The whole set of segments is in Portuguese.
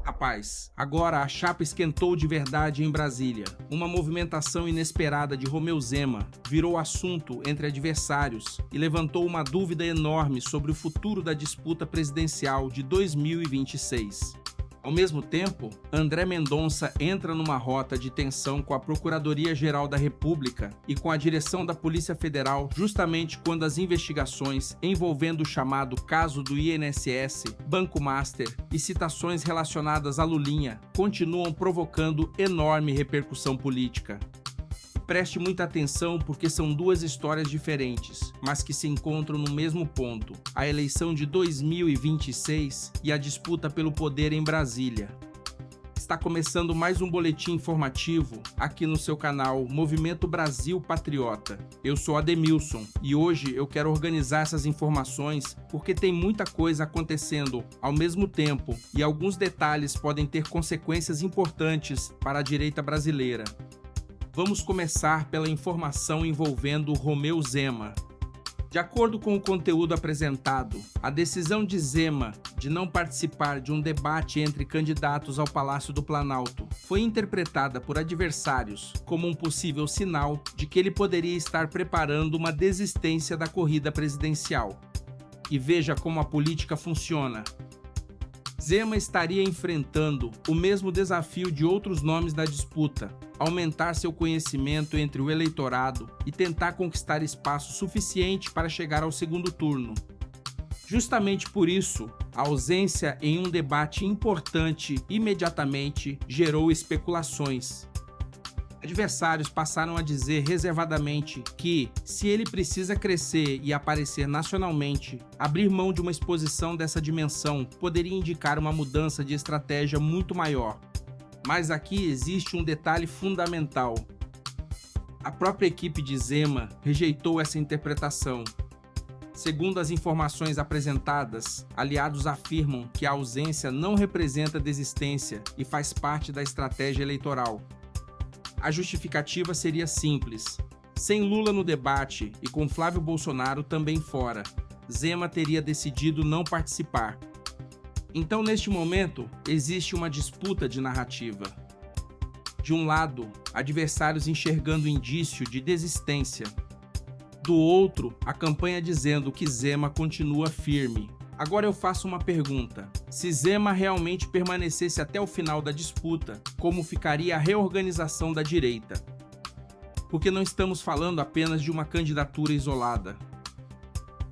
Rapaz, agora a chapa esquentou de verdade em Brasília. Uma movimentação inesperada de Romeu Zema virou assunto entre adversários e levantou uma dúvida enorme sobre o futuro da disputa presidencial de 2026. Ao mesmo tempo, André Mendonça entra numa rota de tensão com a Procuradoria-Geral da República e com a direção da Polícia Federal, justamente quando as investigações envolvendo o chamado caso do INSS, Banco Master e citações relacionadas a Lulinha continuam provocando enorme repercussão política. Preste muita atenção porque são duas histórias diferentes, mas que se encontram no mesmo ponto: a eleição de 2026 e a disputa pelo poder em Brasília. Está começando mais um boletim informativo aqui no seu canal Movimento Brasil Patriota. Eu sou Ademilson e hoje eu quero organizar essas informações porque tem muita coisa acontecendo ao mesmo tempo e alguns detalhes podem ter consequências importantes para a direita brasileira. Vamos começar pela informação envolvendo Romeu Zema. De acordo com o conteúdo apresentado, a decisão de Zema de não participar de um debate entre candidatos ao Palácio do Planalto foi interpretada por adversários como um possível sinal de que ele poderia estar preparando uma desistência da corrida presidencial. E veja como a política funciona. Zema estaria enfrentando o mesmo desafio de outros nomes da disputa: aumentar seu conhecimento entre o eleitorado e tentar conquistar espaço suficiente para chegar ao segundo turno. Justamente por isso, a ausência em um debate importante imediatamente gerou especulações. Adversários passaram a dizer reservadamente que, se ele precisa crescer e aparecer nacionalmente, abrir mão de uma exposição dessa dimensão poderia indicar uma mudança de estratégia muito maior. Mas aqui existe um detalhe fundamental. A própria equipe de Zema rejeitou essa interpretação. Segundo as informações apresentadas, aliados afirmam que a ausência não representa desistência e faz parte da estratégia eleitoral. A justificativa seria simples: sem Lula no debate e com Flávio Bolsonaro também fora, Zema teria decidido não participar. Então, neste momento, existe uma disputa de narrativa. De um lado, adversários enxergando indício de desistência. Do outro, a campanha dizendo que Zema continua firme. Agora eu faço uma pergunta: se Zema realmente permanecesse até o final da disputa, como ficaria a reorganização da direita? Porque não estamos falando apenas de uma candidatura isolada.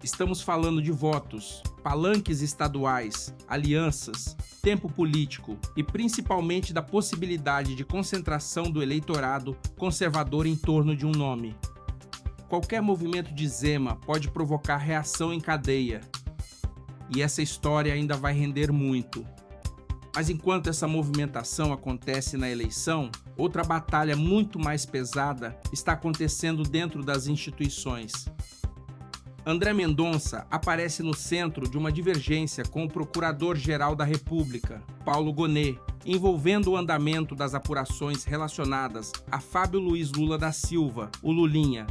Estamos falando de votos, palanques estaduais, alianças, tempo político e principalmente da possibilidade de concentração do eleitorado conservador em torno de um nome. Qualquer movimento de Zema pode provocar reação em cadeia. E essa história ainda vai render muito. Mas enquanto essa movimentação acontece na eleição, outra batalha muito mais pesada está acontecendo dentro das instituições. André Mendonça aparece no centro de uma divergência com o Procurador-Geral da República, Paulo Gonet, envolvendo o andamento das apurações relacionadas a Fábio Luiz Lula da Silva, o Lulinha.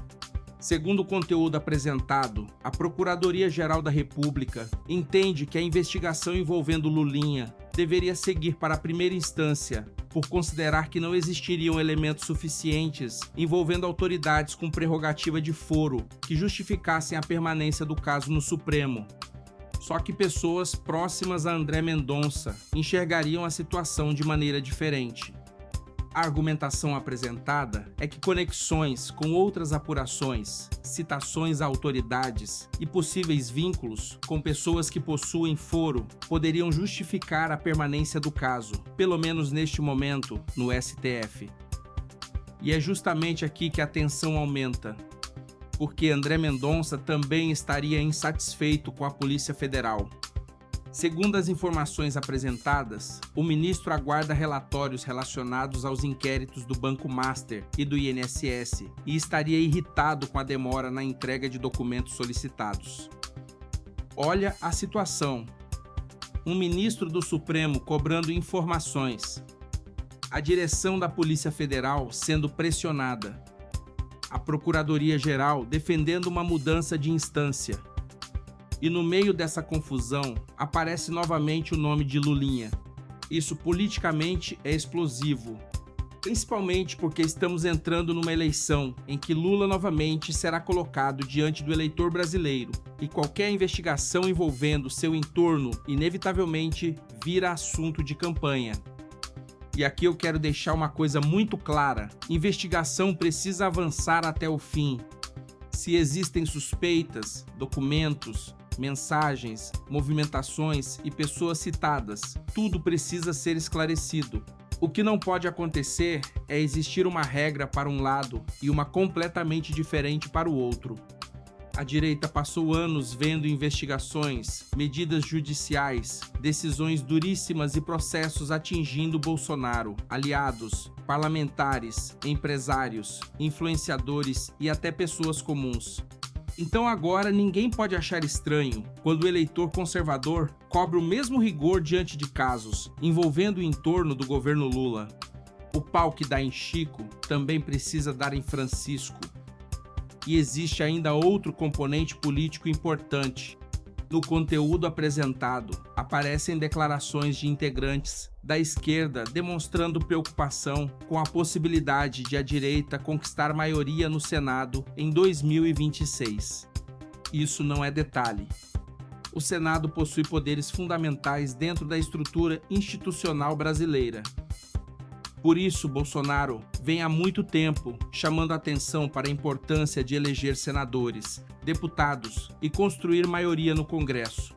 Segundo o conteúdo apresentado, a Procuradoria-Geral da República entende que a investigação envolvendo Lulinha deveria seguir para a primeira instância, por considerar que não existiriam elementos suficientes envolvendo autoridades com prerrogativa de foro que justificassem a permanência do caso no Supremo. Só que pessoas próximas a André Mendonça enxergariam a situação de maneira diferente. A argumentação apresentada é que conexões com outras apurações, citações a autoridades e possíveis vínculos com pessoas que possuem foro poderiam justificar a permanência do caso, pelo menos neste momento, no STF. E é justamente aqui que a tensão aumenta, porque André Mendonça também estaria insatisfeito com a Polícia Federal. Segundo as informações apresentadas, o ministro aguarda relatórios relacionados aos inquéritos do Banco Master e do INSS e estaria irritado com a demora na entrega de documentos solicitados. Olha a situação: um ministro do Supremo cobrando informações, a direção da Polícia Federal sendo pressionada, a Procuradoria-Geral defendendo uma mudança de instância. E no meio dessa confusão, aparece novamente o nome de Lulinha. Isso politicamente é explosivo, principalmente porque estamos entrando numa eleição em que Lula novamente será colocado diante do eleitor brasileiro e qualquer investigação envolvendo seu entorno inevitavelmente vira assunto de campanha. E aqui eu quero deixar uma coisa muito clara: investigação precisa avançar até o fim. Se existem suspeitas, documentos, mensagens, movimentações e pessoas citadas, tudo precisa ser esclarecido. O que não pode acontecer é existir uma regra para um lado e uma completamente diferente para o outro. A direita passou anos vendo investigações, medidas judiciais, decisões duríssimas e processos atingindo Bolsonaro, aliados, parlamentares, empresários, influenciadores e até pessoas comuns. Então agora ninguém pode achar estranho quando o eleitor conservador cobra o mesmo rigor diante de casos envolvendo o entorno do governo Lula. O pau que dá em Chico também precisa dar em Francisco. E existe ainda outro componente político importante. No conteúdo apresentado, aparecem declarações de integrantes da esquerda demonstrando preocupação com a possibilidade de a direita conquistar maioria no Senado em 2026. Isso não é detalhe. O Senado possui poderes fundamentais dentro da estrutura institucional brasileira. Por isso, Bolsonaro vem há muito tempo chamando atenção para a importância de eleger senadores, deputados e construir maioria no Congresso.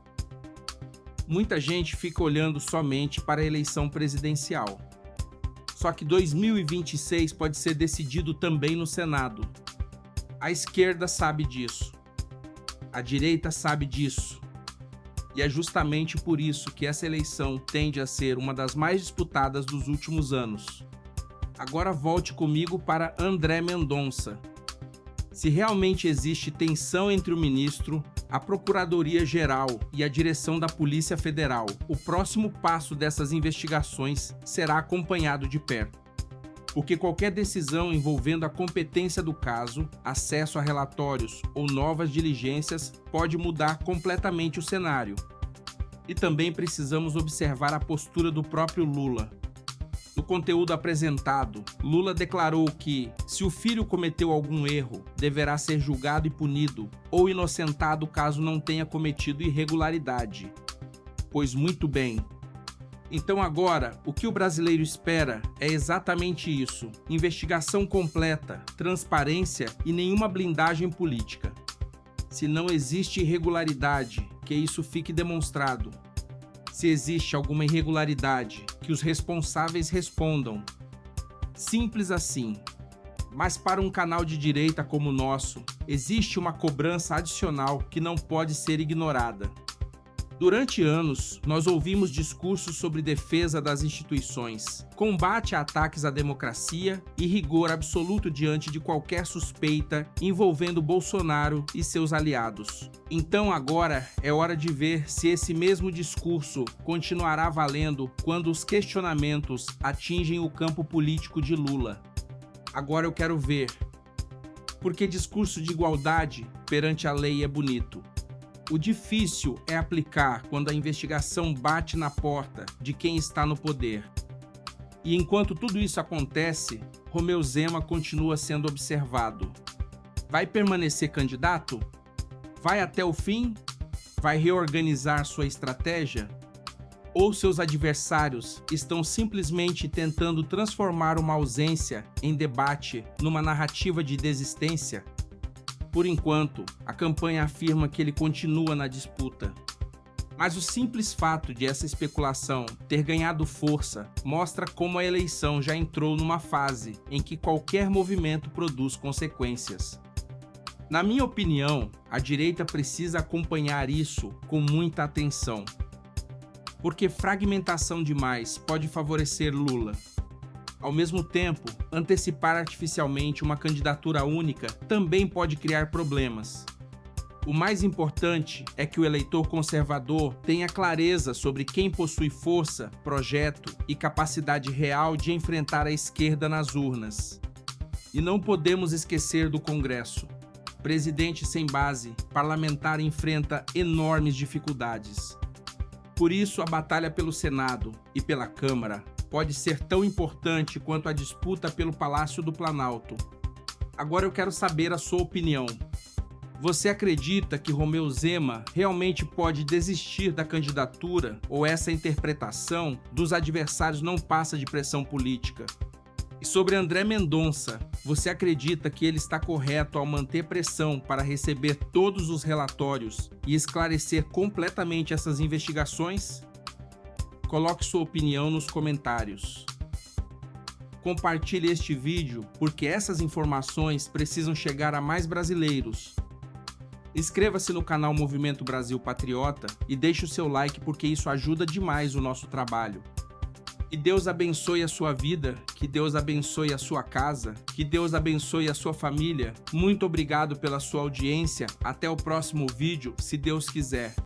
Muita gente fica olhando somente para a eleição presidencial. Só que 2026 pode ser decidido também no Senado. A esquerda sabe disso. A direita sabe disso. E é justamente por isso que essa eleição tende a ser uma das mais disputadas dos últimos anos. Agora volte comigo para André Mendonça. Se realmente existe tensão entre o ministro, a Procuradoria-Geral e a direção da Polícia Federal, o próximo passo dessas investigações será acompanhado de perto. Porque qualquer decisão envolvendo a competência do caso, acesso a relatórios ou novas diligências pode mudar completamente o cenário. E também precisamos observar a postura do próprio Lula. No conteúdo apresentado, Lula declarou que, se o filho cometeu algum erro, deverá ser julgado e punido, ou inocentado caso não tenha cometido irregularidade. Pois muito bem. Então agora, o que o brasileiro espera é exatamente isso: investigação completa, transparência e nenhuma blindagem política. Se não existe irregularidade, que isso fique demonstrado. Se existe alguma irregularidade, que os responsáveis respondam. Simples assim. Mas para um canal de direita como o nosso, existe uma cobrança adicional que não pode ser ignorada. Durante anos, nós ouvimos discursos sobre defesa das instituições, combate a ataques à democracia e rigor absoluto diante de qualquer suspeita envolvendo Bolsonaro e seus aliados. Então agora é hora de ver se esse mesmo discurso continuará valendo quando os questionamentos atingem o campo político de Lula. Agora eu quero ver. Porque discurso de igualdade perante a lei é bonito. O difícil é aplicar quando a investigação bate na porta de quem está no poder. E enquanto tudo isso acontece, Romeu Zema continua sendo observado. Vai permanecer candidato? Vai até o fim? Vai reorganizar sua estratégia? Ou seus adversários estão simplesmente tentando transformar uma ausência em debate numa narrativa de desistência? Por enquanto, a campanha afirma que ele continua na disputa. Mas o simples fato de essa especulação ter ganhado força mostra como a eleição já entrou numa fase em que qualquer movimento produz consequências. Na minha opinião, a direita precisa acompanhar isso com muita atenção. Porque fragmentação demais pode favorecer Lula. Ao mesmo tempo, antecipar artificialmente uma candidatura única também pode criar problemas. O mais importante é que o eleitor conservador tenha clareza sobre quem possui força, projeto e capacidade real de enfrentar a esquerda nas urnas. E não podemos esquecer do Congresso. Presidente sem base, parlamentar enfrenta enormes dificuldades. Por isso, a batalha pelo Senado e pela Câmara pode ser tão importante quanto a disputa pelo Palácio do Planalto. Agora eu quero saber a sua opinião. Você acredita que Romeu Zema realmente pode desistir da candidatura ou essa interpretação dos adversários não passa de pressão política? E sobre André Mendonça, você acredita que ele está correto ao manter pressão para receber todos os relatórios e esclarecer completamente essas investigações? Coloque sua opinião nos comentários. Compartilhe este vídeo porque essas informações precisam chegar a mais brasileiros. Inscreva-se no canal Movimento Brasil Patriota e deixe o seu like porque isso ajuda demais o nosso trabalho. Que Deus abençoe a sua vida, que Deus abençoe a sua casa, que Deus abençoe a sua família. Muito obrigado pela sua audiência. Até o próximo vídeo, se Deus quiser.